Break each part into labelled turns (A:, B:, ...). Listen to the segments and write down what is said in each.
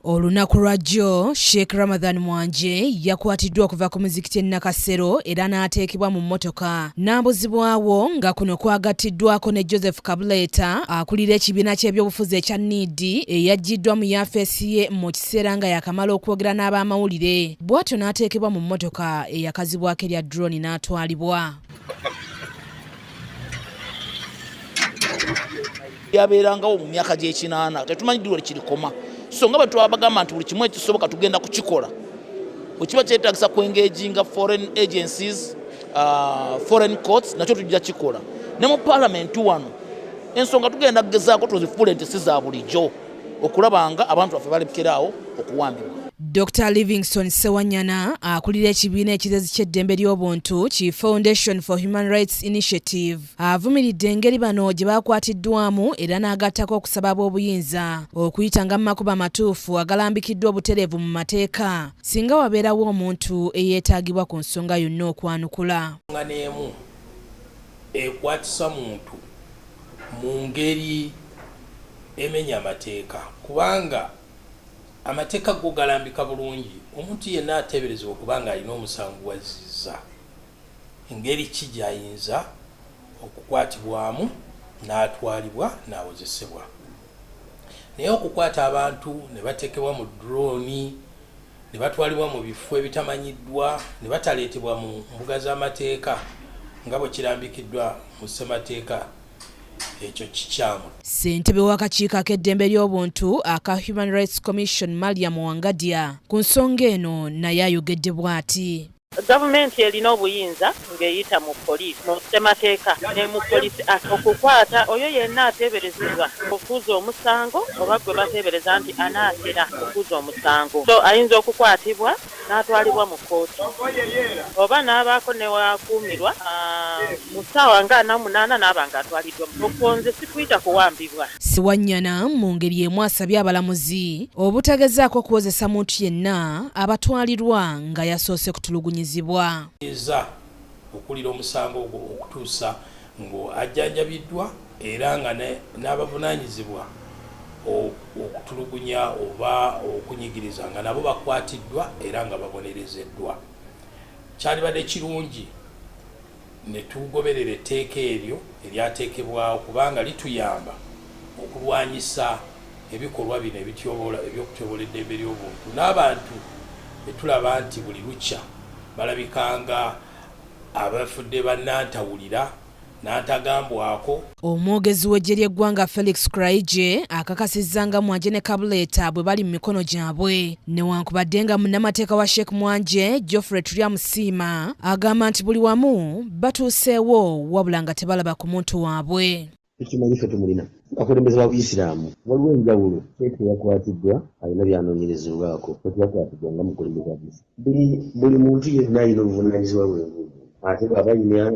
A: Olunaku lwajjo Sheikh Ramadhan Mwanje yakwatiddwa okuva ku muzikiti Nakasero era n'ateekebwa mu mmotoka n'ambuzibwawo nga kuno kwagattiddwako ne Joseph Kabuleta akulira ekibiina ky'ebyobufuzi ekya NID eyaggiddwa mu yafeesi ye mu kiseera nga yakamala okwogera n'abamawulire bw'atyo n'ateekebwa mu mmotoka eyakazibwako erya drone n'atwalibwa.
B: Yabeerangawo mu myaka gy'ekinaana tetumanyi ddiiro likirikoma so nga bwe twabagamba nti buli kimu ekisoboka tugenda kukikola bwe kiba kyetaagisa kuengaginga foreign agencies foreign courts nakyo tujja kikola ne mu parliament wano ensonga tugenda kugezaako tuzifuule nti si za bulijjo okulaba nga abantu baffe balekeraawo okuwambibwa.
A: Dr.livingstone ssewanyana akulira ekibiina ekirezi ky'eddembe ly'obuntu ki Foundation for Human Rights Initiative avumiridde engeri bano gye baakwatiddwamu era n'agattako okusaba ab'obuyinza okuyita nga mu makubo amatuufu agalambikiddwa obutereevu mu mateeka singa wabeerawo omuntu eyeetaagibwa ku nsonga yonna okwanukula.
C: Nga n'emu ekwatisa muntu mu ngeri emenya amateeka kubanga amateeka go galambika bulungi omuntu yenna ateeberezebwa okubanga alina omusango wazizza engeri ki gy'ayinza okukwatibwamu n'atwalibwa n'awozesebwa naye okukwata abantu ne bateekebwa mu drone ne batwalibwa mu bifo ebitamanyiddwa ne bataleetebwa mu mbuga z'amateeka nga bwe kirambikiddwa mu ssemateeka ekyo kikyamu.
A: Ssentebe w'akakiiko ak'eddembe ly'obuntu aka Human Rights Commission Mariam Wangadya ku nsonga eno naye ayogedde bw'ati.
D: Gavumenti erina obuyinza ng'eyita mu poliisi mu ssemateeka ne mu poliisi okukwata oyo yenna ateeberezebwa okuuza omusango oba gwe bateebereza nti anaatera okuuza omusango so ayinza okukwatibwa n'atwalibwa mu kkooti oba n'abaako ne wakuumirwa mu ssaawa nga 48 n'aba ng'atwaliddwa okwonze si kuyita kuwambibwa.
A: Ssewanyana mu ngeri emu asabye abalamuzi obutagezaako kuwozesa muntu yenna abatwalirwa nga yasoose kutulugunyizibwa.
C: Eza okulira omusango ogwo okutuusa ng'ajjanjabiddwa era nga n'abavunaanyizibwa okutulugunya oba okunyigiriza nga nabo bakwatiddwa era nga babonerezeddwa. Kyalibadde kirungi ne tugoberera etteeka eryo eryateekebwawo kubanga lituyamba okulwanyisa ebikolwa bino ebyokutyobola eddembe ly'obuntu n'abantu betulaba nti buli lukya balabikanga abafudde bannantawulira n'atagambwako.
A: Omwogezi w'eggye ly'eggwanga Felix Kraije akakasizza nga Mwanje ne Kabuleta bwe bali mu mikono gyabwe newankubadde nga munnamateeka wa Sheikh Mwanje Govt Musiima agamba nti buli wamu batuuseewo wabula nga tebalaba ku muntu waabwe.
E: Ekimanyi ffe tumulina akulembeze ba Isiraamu waliwo enjawulo Sheikh yakwatiddwa alina byanoonyerezebwako yakwatiddwa nga mukulembeze wa Isiraamu. Buli muntu yenna alina obuvunaanyizibwa bwengubu ate bw'aba alina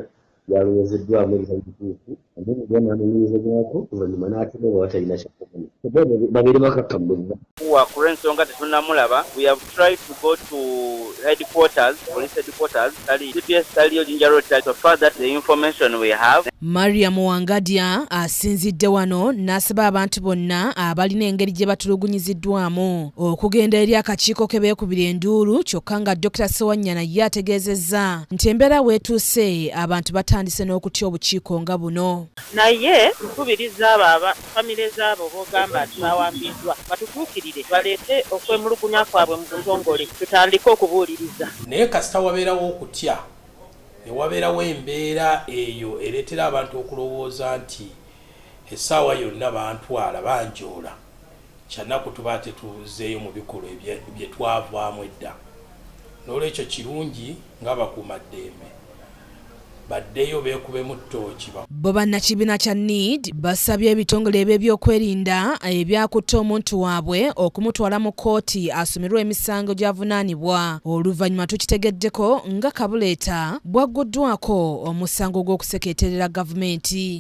E: byalowozeddwamu ebitali bituufu ate n'anoonyerezebwako oluvannyuma n'atebwa watalina kyakola babeere bakakkamuza.
F: Wakula ensonga tetunnamulaba. We have tried to go to headquarters, police headquarters, CPS Talio Jinja Road to further the information we have.
A: Mariam Wangadya asinzidde wano n'asaba abantu bonna abalina engeri gye batulugunyiziddwamu okugenda eri akakiiko ke beekubira enduulu kyokka nga Dr. Ssewanyana ye ategeezezza nti embeera weetuuse abantu batandise n'okutya obukiiko nga buno.
D: Naye nkubiriza abo famire z'abo b'ogamba nti bawambiddwa batutuukirire baleete okwemulugunya kwabwe mu butongole tutandike okubuuliriza.
C: Naye kasita wabeerawo okutya ne wabeerawo embeera eyo ereetera abantu okulowooza nti essaawa yonna bantwala banjoola kyannaku tuba tetuzeeyo mu bikolwa bye twavaamu edda. N'olwekyo kirungi ng'abakuumaddembe baddeyo beekubemu ttooki.
A: Bo bannakibiina kya NID basabye ebitongole eby'ebyokwerinda ebyakutte omuntu waabwe okumutwala mu kkooti asomerwe emisango gy'avunaanibwa. Oluvanyuma tukitegeddeko nga Kabuleta bwagguddwako omusango gw'okusekeeterera gavumenti.